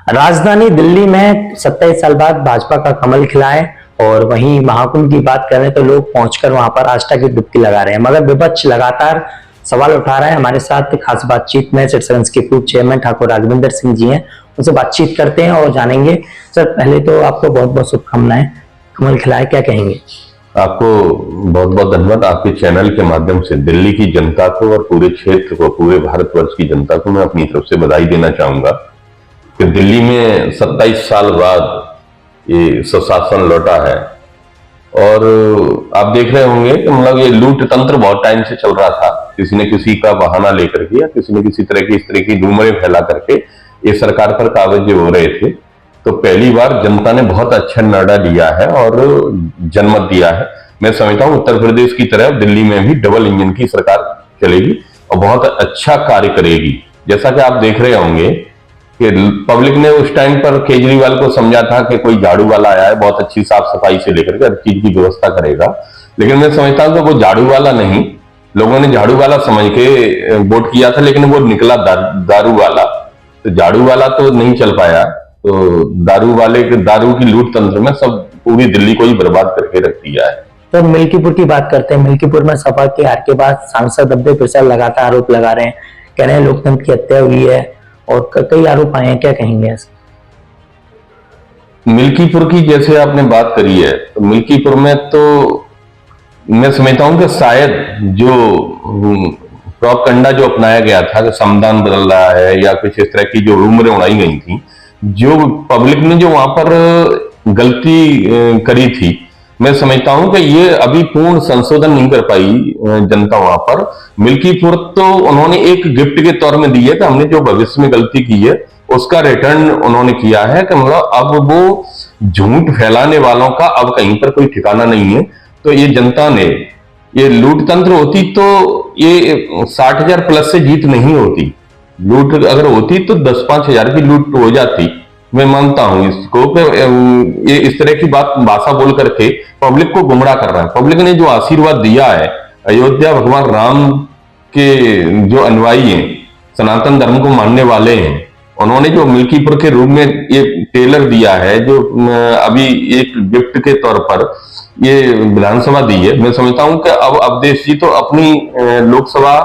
राजधानी दिल्ली में 27 साल बाद भाजपा का कमल खिला है। और वहीं महाकुंभ की बात करें तो लोग पहुंचकर वहां पर आस्था की डुबकी लगा रहे हैं, मगर विपक्ष लगातार सवाल उठा रहा है। हमारे साथ खास बातचीत में सिटीजन्स के पूर्व चेयरमैन ठाकुर राघवेंद्र सिंह जी हैं, उनसे बातचीत करते हैं और जानेंगे। सर, पहले तो आपको बहुत बहुत शुभकामनाएं, कमल खिलाए, क्या कहेंगे? आपको बहुत बहुत धन्यवाद। आपके चैनल के माध्यम से दिल्ली की जनता को और पूरे क्षेत्र को, पूरे भारतवर्ष की जनता को मैं अपनी तरफ से बधाई देना चाहूंगा कि दिल्ली में 27 साल बाद ये सुशासन लौटा है। और आप देख रहे होंगे कि मतलब ये लूट तंत्र बहुत टाइम से चल रहा था, किसी न किसी का बहाना लेकर के या किसी न किसी तरह की इस तरह की रूमरें फैला करके ये सरकार पर कागज हो रहे थे। तो पहली बार जनता ने बहुत अच्छा निर्णय लिया है और जनमत दिया है। मैं समझता हूं उत्तर प्रदेश की तरह दिल्ली में भी डबल इंजन की सरकार चलेगी और बहुत अच्छा कार्य करेगी। जैसा कि आप देख रहे होंगे कि पब्लिक ने उस टाइम पर केजरीवाल को समझा था कि कोई झाड़ू वाला आया है, बहुत अच्छी साफ सफाई से लेकर के हर चीज की व्यवस्था करेगा। लेकिन मैं समझता हूं कि वो झाड़ू वाला नहीं, लोगों ने झाड़ू वाला समझ के वोट किया था, लेकिन वो निकला दारू वाला। तो झाड़ू वाला तो नहीं चल पाया, तो दारू वाले के दारू की लूट तंत्र में सब पूरी दिल्ली को ही बर्बाद करके रख दिया है। तो मिल्कीपुर की बात करते हैं। मिल्कीपुर में सपा की हार के बाद सांसद अब्दुल प्रसाद लगातार आरोप लगा रहे हैं, कह रहे हैं लोकतंत्र की हत्या हुई है और कई आरोप आए हैं, क्या कहेंगे? मिल्कीपुर की जैसे आपने बात करी है, तो मिल्कीपुर में तो मैं समझता हूं कि शायद जो प्रोपगंडा जो अपनाया गया था कि संविधान बदल रहा है या कुछ इस तरह की जो रूमरें उड़ाई गई थी, जो पब्लिक ने जो वहां पर गलती करी थी, मैं समझता हूं कि ये अभी पूर्ण संशोधन नहीं कर पाई जनता वहां पर। मिल्कीपुर तो उन्होंने एक गिफ्ट के तौर में दी है कि हमने जो भविष्य में गलती की है उसका रिटर्न उन्होंने किया है कि मतलब अब वो झूठ फैलाने वालों का अब कहीं पर कोई ठिकाना नहीं है। तो ये जनता ने, ये लूट तंत्र होती तो ये 60,000 प्लस से जीत नहीं होती। लूट अगर होती तो 10-5 हजार की लूट हो जाती। मैं मानता हूं इसको कि ये इस तरह की भाषा बोल करके पब्लिक को गुमराह कर रहा है। पब्लिक ने जो आशीर्वाद दिया है, अयोध्या भगवान राम के जो अनुयायी हैं, सनातन धर्म को मानने वाले हैं, उन्होंने जो मिल्कीपुर के रूप में ये टेलर दिया है, जो अभी एक गिफ्ट के तौर पर ये विधानसभा दी है, मैं समझता हूं कि अब अवधेश जी तो अपनी लोकसभा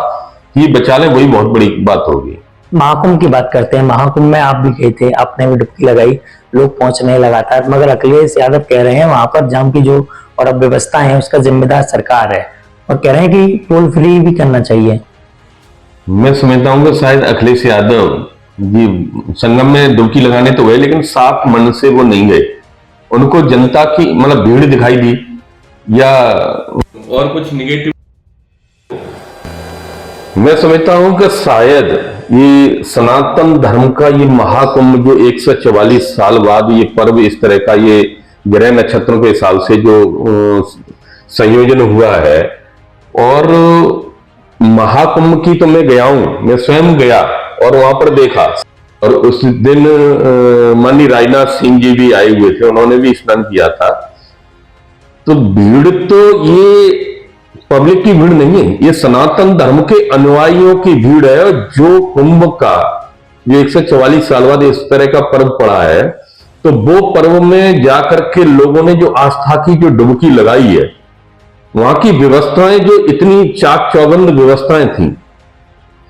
ही बचा लें, वही बहुत बड़ी बात होगी। महाकुंभ की बात करते हैं। महाकुंभ में आप भी गए थे, आपने भी डुबकी लगाई, लोग पहुंच रहे हैं लगातार, मगर अखिलेश यादव कह रहे हैं वहां पर जाम की जो और अव्यवस्था है उसका जिम्मेदार सरकार है, और कह रहे हैं कि टोल फ्री भी करना चाहिए। मैं समझता हूं कि शायद अखिलेश यादव जी संगम में डुबकी लगाने तो गए, लेकिन साफ मन से वो नहीं गए। उनको जनता की मतलब भीड़ दिखाई दी या और कुछ निगेटिव। मैं समझता हूं कि शायद ये सनातन धर्म का ये महाकुंभ जो 144 साल बाद ये पर्व इस तरह का ये ग्रह नक्षत्रों के हिसाब से जो संयोजन हुआ है, और महाकुंभ की तो मैं गया हूं, मैं स्वयं गया और वहां पर देखा। और उस दिन माननीय राजनाथ सिंह जी भी आए हुए थे, उन्होंने भी स्नान किया था। तो भीड़ तो ये पब्लिक की भीड़ नहीं है, ये सनातन धर्म के अनुयायियों की भीड़ है। जो कुंभ का जो 144 साल बाद इस तरह का पर्व पड़ा है, तो वो पर्व में जाकर के लोगों ने जो आस्था की जो डुबकी लगाई है, वहां की व्यवस्थाएं जो इतनी चाक चौबंद व्यवस्थाएं थी,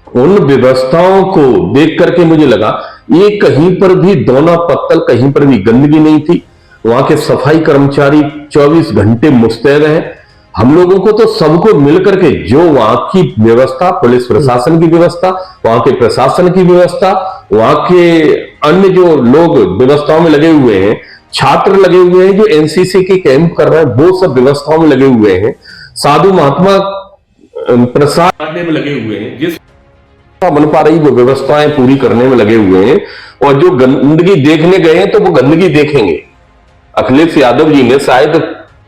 उन व्यवस्थाओं को देख करके मुझे लगा ये कहीं पर भी दोना पत्तल, कहीं पर भी गंदगी नहीं थी। वहां के सफाई कर्मचारी 24 घंटे मुस्तैद हैं। हम लोगों को तो सबको मिलकर के जो वहां की व्यवस्था, पुलिस प्रशासन की व्यवस्था, वहां के प्रशासन की व्यवस्था, वहां के अन्य जो लोग व्यवस्थाओं में लगे हुए हैं, छात्र लगे हुए हैं जो एनसीसी के कैंप कर रहे हैं, वो सब व्यवस्थाओं में लगे हुए हैं, साधु महात्मा प्रसाद करने में लगे हुए हैं, जिस बन पा रही वो व्यवस्थाएं पूरी करने में लगे हुए हैं। और जो गंदगी देखने गए हैं तो वो गंदगी देखेंगे। अखिलेश यादव जी ने शायद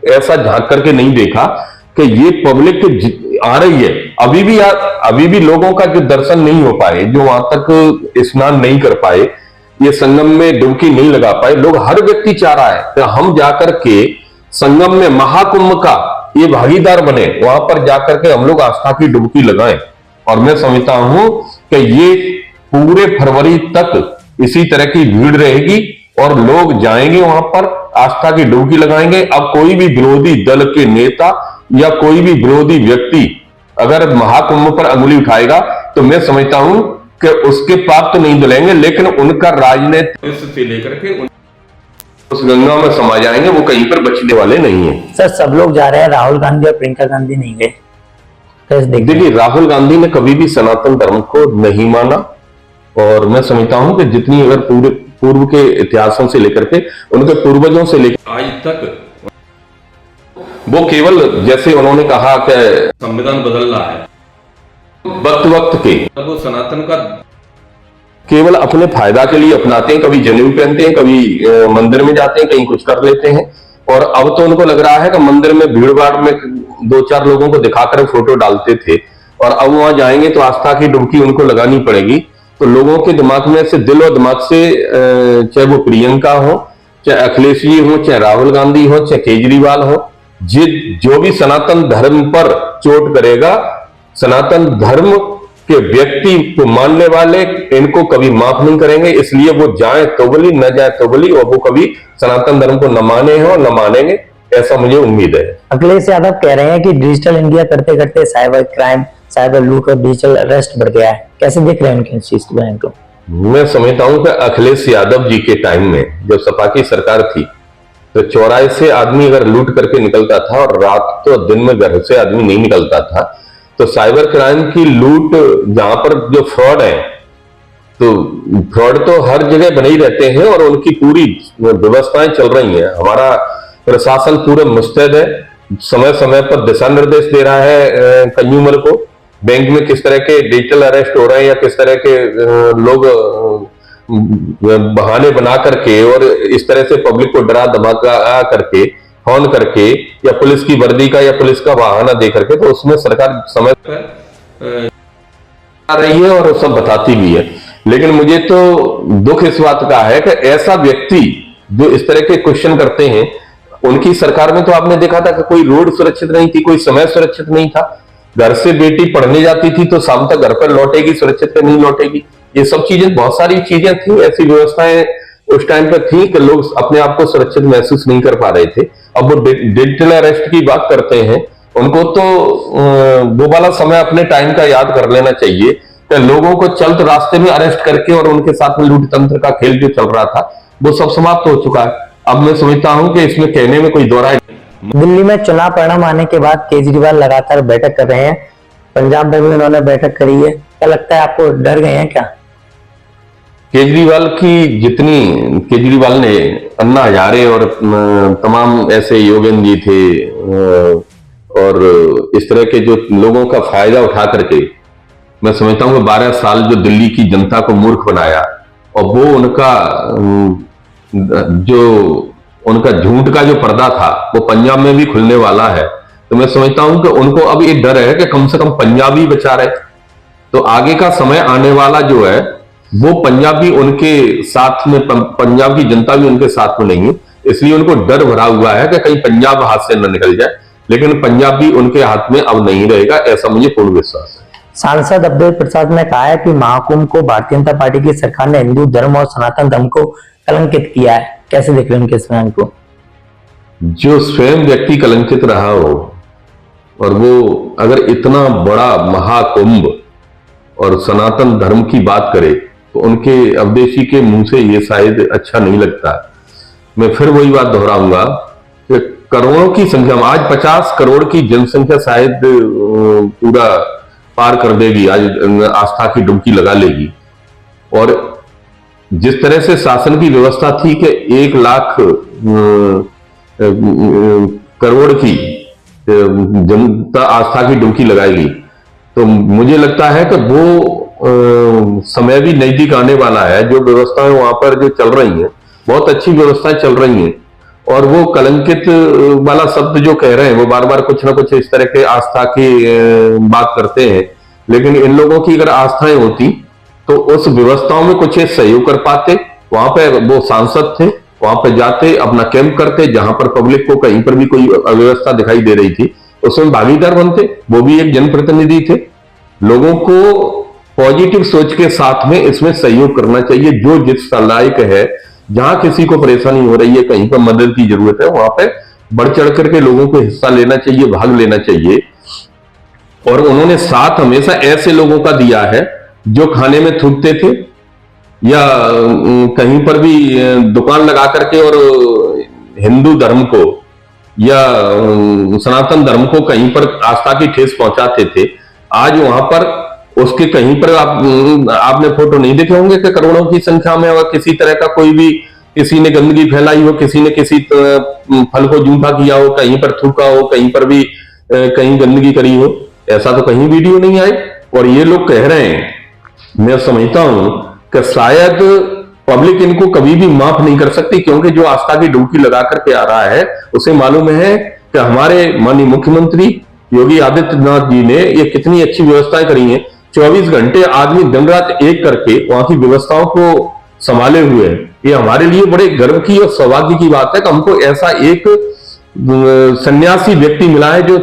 ऐसा झांक करके नहीं देखा कि ये पब्लिक आ रही है। अभी भी लोगों का जो दर्शन नहीं हो पाए, जो वहां तक स्नान नहीं कर पाए, ये संगम में डुबकी नहीं लगा पाए, लोग हर व्यक्ति चाह रहा है कि हम जाकर के संगम में महाकुंभ का ये भागीदार बने, वहां पर जाकर के हम लोग आस्था की डुबकी लगाएं। और मैं समझता हूं कि ये पूरे फरवरी तक इसी तरह की भीड़ रहेगी और लोग जाएंगे वहां पर, आस्था की डुबकी लगाएंगे। अब कोई भी विरोधी दल के नेता या कोई भी विरोधी व्यक्ति अगर महाकुंभ पर अंगुली उठाएगा तो मैं समझता हूं कि उसके पाप तो नहीं धुलेंगे, लेकिन उनका राजनीति से लेकर के उस गंगा में समा जाएंगे, वो कहीं पर बचने वाले नहीं है। सर सब लोग जा रहे हैं, राहुल गांधी और प्रियंका गांधी नहीं गए, कैसे देखते हैं? देखिए, राहुल गांधी ने कभी भी सनातन धर्म को नहीं माना और मैं समझता हूं कि जितनी अगर पूर्व के इतिहासों से लेकर के, उनके पूर्वजों से लेकर आज तक, वो केवल जैसे उन्होंने कहा कि संविधान बदल रहा है, वक्त वक्त के वो सनातन का केवल अपने फायदा के लिए अपनाते हैं। कभी जनेऊ पहनते हैं, कभी मंदिर में जाते हैं, कहीं कुछ कर लेते हैं। और अब तो उनको लग रहा है कि मंदिर में भीड़ भाड़ में 2-4 लोगों को दिखाकर फोटो डालते थे और अब वहां जाएंगे तो आस्था की डुबकी उनको लगानी पड़ेगी। तो लोगों के दिमाग में से, दिल और दिमाग से, चाहे वो प्रियंका हो, चाहे अखिलेश जी हो, चाहे राहुल गांधी हो, चाहे केजरीवाल हो, जो भी सनातन धर्म पर चोट करेगा, सनातन धर्म के व्यक्ति को मानने वाले इनको कभी माफ नहीं करेंगे। इसलिए वो जाए तो बोली, न जाए तो बोली, और वो कभी सनातन धर्म को न माने हैं और न मानेंगे, ऐसा मुझे उम्मीद है। अखिलेश यादव कह रहे हैं कि डिजिटल इंडिया करते करते साइबर क्राइम, साइबर लूट और डिजिटल अरेस्ट बढ़ गया है, कैसे देख रहे हैं उनके इस चीज को? बहन मैं समझता हूं कि अखिलेश यादव जी के टाइम में जब सपा की सरकार थी तो चौराहे से आदमी अगर लूट करके निकलता था और रात तो दिन में घर से आदमी नहीं निकलता था, तो साइबर क्राइम की लूट, जहां पर जो फ्रॉड है, तो फ्रॉड तो हर जगह बने ही रहते हैं और उनकी पूरी व्यवस्थाएं चल रही हैं। हमारा प्रशासन पूरे मुस्तैद है, समय समय पर दिशा निर्देश दे रहा है कंज्यूमर को, बैंक में किस तरह के डिजिटल अरेस्ट हो रहे हैं या किस तरह के लोग बहाने बना करके और इस तरह से पब्लिक को डरा धमका करके, फोन करके, या पुलिस की वर्दी का या पुलिस का बहाना दे करके, तो उसमें सरकार समय पर आ रही है और सब बताती भी है। लेकिन मुझे तो दुख इस बात का है कि ऐसा व्यक्ति जो इस तरह के क्वेश्चन करते हैं, उनकी सरकार में तो आपने देखा था कि कोई रोड सुरक्षित नहीं थी, कोई समय सुरक्षित नहीं था। घर से बेटी पढ़ने जाती थी तो शाम तक घर पर लौटेगी, सुरक्षित है नहीं लौटेगी, ये सब चीजें, बहुत सारी चीजें थी, ऐसी व्यवस्थाएं उस टाइम पर थी कि लोग अपने आप को सुरक्षित महसूस नहीं कर पा रहे थे। अब वो डिजिटल अरेस्ट की बात करते हैं, उनको तो वो वाला समय अपने टाइम का याद कर लेना चाहिए कि लोगों को चलते रास्ते में अरेस्ट करके और उनके साथ में लूट तंत्र का खेल जो चल रहा था वो सब समाप्त हो चुका है। अब मैं समझता हूं कि इसमें कहने में कोई दो राय। दिल्ली में चुनाव परिणाम आने के बाद केजरीवाल लगातार बैठक कर रहे हैं, पंजाब में भी उन्होंने बैठक करी है, क्या लगता है आपको, डर गए हैं क्या? केजरीवाल ने अन्ना हजारे और तमाम ऐसे योगेंद्र जी थे और इस तरह के जो लोगों का फायदा उठा करके, मैं समझता हूं कि 12 साल जो दिल्ली की जनता को मूर्ख बनाया और वो उनका झूठ का जो पर्दा था वो पंजाब में भी खुलने वाला है। तो मैं समझता हूं कि उनको अब ये डर है कि कम से कम पंजाबी बचा रहे, तो आगे का समय आने वाला जो है वो पंजाबी उनके साथ में, पंजाब की जनता भी उनके साथ में नहीं है, इसलिए उनको डर भरा हुआ है कि कहीं पंजाब हाथ से न निकल जाए। लेकिन पंजाब भी उनके हाथ में अब नहीं रहेगा, ऐसा मुझे पूर्ण विश्वास है। सांसद अब्दुल प्रसाद ने कहा है कि महाकुंभ को भारतीय जनता पार्टी की सरकार ने हिंदू धर्म और सनातन धर्म को कलंकित किया है, कैसे देख रहे हैं उनके इस बयान को? जो स्वयं व्यक्ति कलंकित रहा हो और वो अगर इतना बड़ा महाकुंभ और सनातन धर्म की बात करे तो उनके अवदेशी के मुंह से ये शायद अच्छा नहीं लगता। मैं फिर वही बात दोहराऊंगा कि करोड़ों की संख्या में, आज 50 करोड़ की जनसंख्या शायद पूरा पार कर देगी, आज आस्था की डुबकी लगा लेगी। और जिस तरह से शासन की व्यवस्था थी कि 1 लाख करोड़ की जनता आस्था की डुबकी लगाएगी, तो मुझे लगता है कि वो समय भी नजदीक आने वाला है। जो व्यवस्थाएं वहां पर जो चल रही हैं, बहुत अच्छी व्यवस्थाएं चल रही हैं, और वो कलंकित वाला शब्द जो कह रहे हैं, वो बार बार कुछ ना कुछ इस तरह के आस्था की बात करते हैं। लेकिन इन लोगों की अगर आस्थाएं होती तो उस व्यवस्थाओं में कुछ सहयोग कर पाते। वहां पे वो सांसद थे, वहां पे जाते, अपना कैंप करते, जहां पर पब्लिक को कहीं पर भी कोई अव्यवस्था दिखाई दे रही थी उसमें भागीदार बनते। वो भी एक जनप्रतिनिधि थे, लोगों को पॉजिटिव सोच के साथ में इसमें सहयोग करना चाहिए। जो जिस लायक है, जहां किसी को परेशानी हो रही है, कहीं पर मदद की जरूरत है, वहां पे बढ़ चढ़ करके लोगों को हिस्सा लेना चाहिए, भाग लेना चाहिए। और उन्होंने साथ हमेशा ऐसे लोगों का दिया है जो खाने में थूकते थे या कहीं पर भी दुकान लगा करके और हिंदू धर्म को या सनातन धर्म को कहीं पर आस्था की ठेस पहुंचाते थे। आज वहां पर उसके कहीं पर आपने फोटो नहीं देखे होंगे कि करोड़ों की संख्या में और किसी तरह का कोई भी, किसी ने गंदगी फैलाई हो, किसी ने किसी फल को जूठा किया हो, कहीं पर थूका हो, कहीं पर भी कहीं गंदगी करी हो, ऐसा तो कहीं वीडियो नहीं आई। और ये लोग कह रहे हैं, मैं समझता हूं कि शायद पब्लिक इनको कभी भी माफ नहीं कर सकती, क्योंकि जो आस्था की डुबकी लगा करके आ रहा है उसे मालूम है कि हमारे माननीय मुख्यमंत्री योगी आदित्यनाथ जी ने ये कितनी अच्छी व्यवस्थाएं करी हैं। 24 घंटे आदमी दिन रात एक करके वहां की व्यवस्थाओं को संभाले हुए हैं। ये हमारे लिए बड़े गर्व की और सौभाग्य की बात है कि हमको ऐसा एक सन्यासी व्यक्ति मिला है जो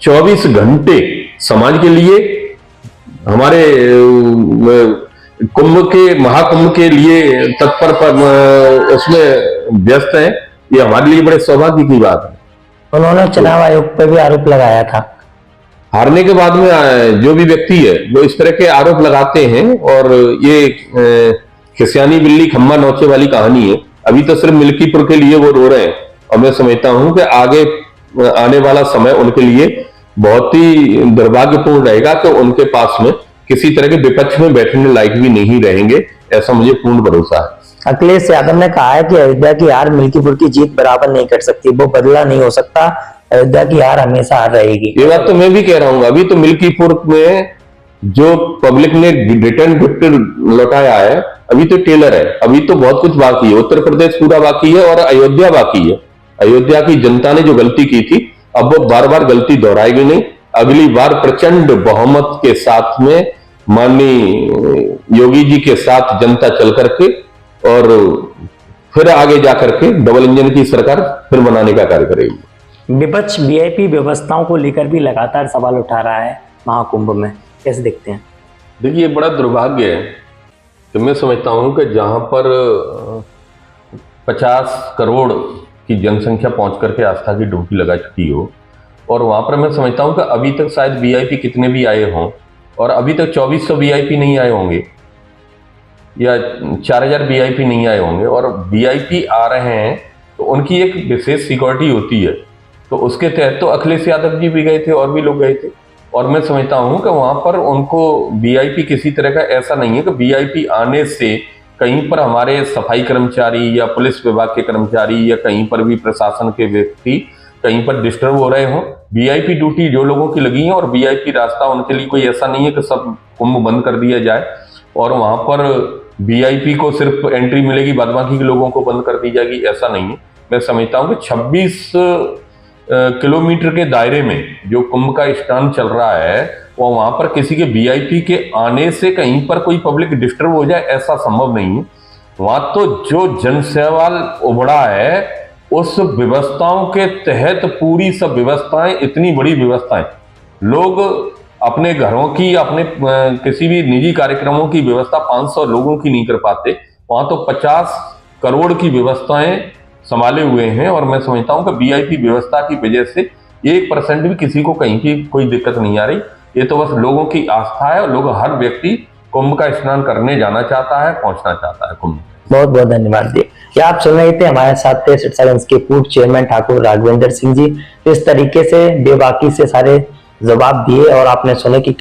24 घंटे समाज के लिए, हमारे कुंभ के, महाकुंभ के लिए तत्पर पर उसमें व्यस्त है। ये हमारे लिए बड़े सौभाग्य की बात है। उन्होंने चुनाव आयोग पर भी आरोप लगाया था। हारने के बाद में जो भी व्यक्ति है वो इस तरह के आरोप लगाते हैं, और ये खिसियानी बिल्ली खम्मा नोचे वाली कहानी है। अभी तो सिर्फ मिल्कीपुर के लिए वो रो रहे हैं, और मैं समझता हूं कि आगे आने वाला समय उनके लिए बहुत ही दुर्भाग्यपूर्ण रहेगा कि उनके पास में किसी तरह के विपक्ष में बैठने लायक भी नहीं रहेंगे, ऐसा मुझे पूर्ण भरोसा है। अखिलेश यादव ने कहा है कि अयोध्या की हार मिल्कीपुर की जीत बराबर नहीं कर सकती, वो बदला नहीं हो सकता, अयोध्या की हार हमेशा हार रहेगी। ये बात तो मैं भी कह रहा हूं। अभी तो मिल्कीपुर में जो पब्लिक ने रिटर्न गिफ्ट लौटाया है, अभी तो टेलर है, अभी तो बहुत कुछ बाकी है। उत्तर प्रदेश पूरा बाकी है और अयोध्या बाकी है। अयोध्या की जनता ने जो गलती की थी, अब वो बार बार गलती दोहराएगी नहीं। अगली बार प्रचंड बहुमत के साथ में माननीय योगी जी के साथ जनता चल करके और फिर आगे जाकर के डबल इंजन की सरकार फिर बनाने का कार्य करेगी। विपक्ष वीआईपी व्यवस्थाओं को लेकर भी लगातार सवाल उठा रहा है महाकुंभ में, कैसे देखते हैं? देखिए, बड़ा दुर्भाग्य है कि मैं समझता हूं कि जहां पर 50 करोड़ की जनसंख्या पहुंच करके आस्था की डुबकी लगा चुकी हो, और वहां पर मैं समझता हूं कि अभी तक शायद वीआईपी कितने भी आए हों, और अभी तक 2400 वीआईपी नहीं आए होंगे या 4000 वीआईपी नहीं आए होंगे, और वीआईपी आ रहे हैं तो उनकी एक विशेष सिक्योरिटी होती है। तो उसके तहत तो अखिलेश यादव जी भी गए थे और भी लोग गए थे, और मैं समझता हूं कि वहां पर उनको वीआईपी किसी तरह का ऐसा नहीं है कि वीआईपी आने से कहीं पर हमारे सफाई कर्मचारी या पुलिस विभाग के कर्मचारी या कहीं पर भी प्रशासन के व्यक्ति कहीं पर डिस्टर्ब हो रहे हों। वीआईपी ड्यूटी जो लोगों की लगी है और वीआईपी रास्ता उनके लिए कोई ऐसा नहीं है कि सब कुंभ बंद कर दिया जाए और वहां पर वीआईपी को सिर्फ एंट्री मिलेगी, बाद बाकी के लोगों को बंद कर दी जाएगी, ऐसा नहीं है। मैं समझता हूं कि 26 किलोमीटर के दायरे में जो कुंभ का स्नान चल रहा है, वो वहां पर किसी के वीआईपी के आने से कहीं पर कोई पब्लिक डिस्टर्ब हो जाए, ऐसा संभव नहीं है। वहां तो जो जनसवाल उभरा है उस व्यवस्थाओं के तहत पूरी सब व्यवस्थाएं, इतनी बड़ी व्यवस्थाएं, लोग अपने घरों की, अपने किसी भी निजी कार्यक्रमों की व्यवस्था 500 लोगों की नहीं कर पाते, वहां तो 50 करोड़ की व्यवस्थाएं संभाले हुए हैं। और मैं समझता हूं कि वीआईपी व्यवस्था की वजह से 1% भी किसी को कहीं की कोई दिक्कत नहीं आ रही। ये तो बस लोगों की आस्था है, और लोग, हर व्यक्ति कुंभ का स्नान करने जाना चाहता है, पहुंचना चाहता है कुंभ। बहुत बहुत धन्यवाद जी। क्या आप सुन रहे थे, हमारे साथ थे सिटी साइंस के पूर्व चेयरमैन ठाकुर राघवेंद्र सिंह जी। इस तरीके से बेबाकी से सारे जवाब दिए और आपने सुने कि